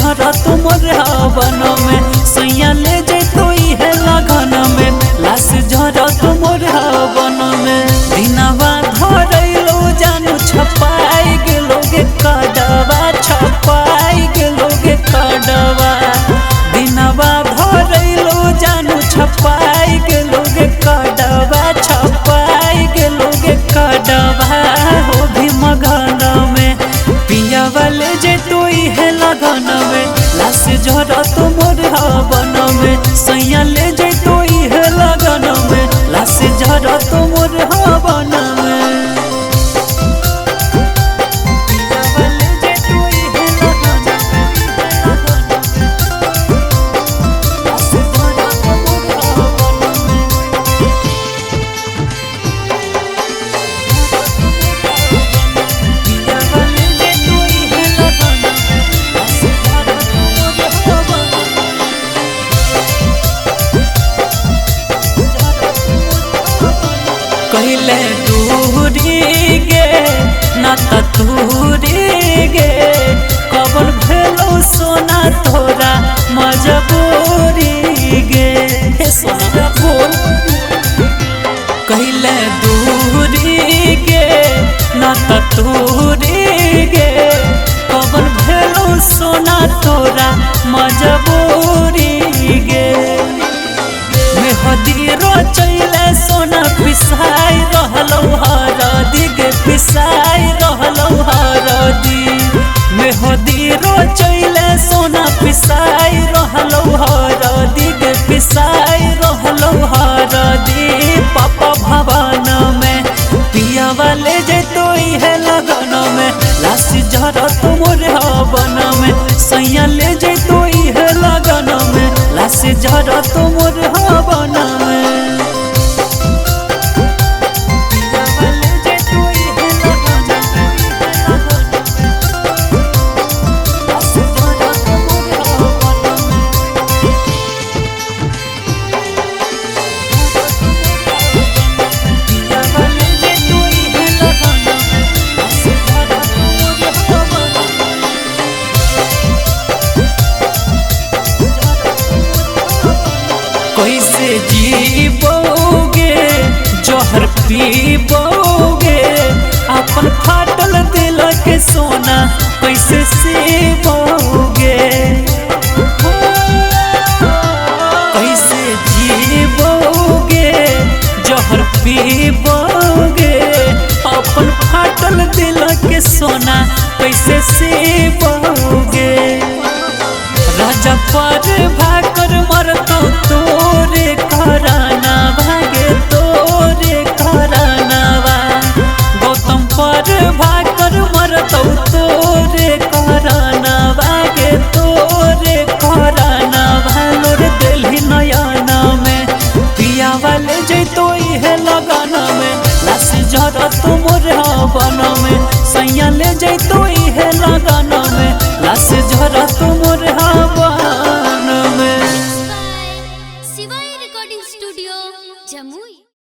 झरत मोर हवन में सैया ले जैतो इहे लगन में लाश झरत मोर हवन में दिनवा धरैलो जानू छपाई गेलो गे कड़वा छपाई गेलो गे कड़वा दिनवा धरैलो जानू छपाई गेलो गे कड़वा छपाई गेलो गे कड़वा हो भी मगन में पिया वाले जे तो इहे लगन में लाश झरत मोर हवन में सैया ले जे तो इहे लगन में लाश झरत मोर हवन में कहले दूरी गे ना तूरी गे कबर भेलो सोना तोरा मजबूरी गे सोना बोल कहले दूरी गे ना तूरी गे कबर भेलो सोना तोरा मजबूरी गे मेहदीरो चैले सोना पिसाई रहलौ हरदी गे पिसाई रहलौ हरदी मेहदीरो चैले सोना पिसाई रहलौ हरदी गे पिसाई रहलौ हरदी पापा भवन में पिया वाले जैतो इहे लगन में लाश झरत मोर हवन में सैया ले जैतो इहे लगन में लाश झरत मोर हवन में कैसे जीवोगे जहर पीबोगे अपन फाटल दिल के सोना कैसे सीबोगे कैसे जीवोगे जहर पीबोगे अपन फाटल दिल के सोना कैसे सीबोगे राजा पर भाकर मरतो तोरे कराना भागे तोरे करानावा गौतम पर भाकर मरतो तोरे कराना भागे तोरे करानावा लोर दिल्ली नयना में पिया वाले जैतो इहे लगन में लाश झरत मोर हवन में सैया ले जैतो इहे लगन में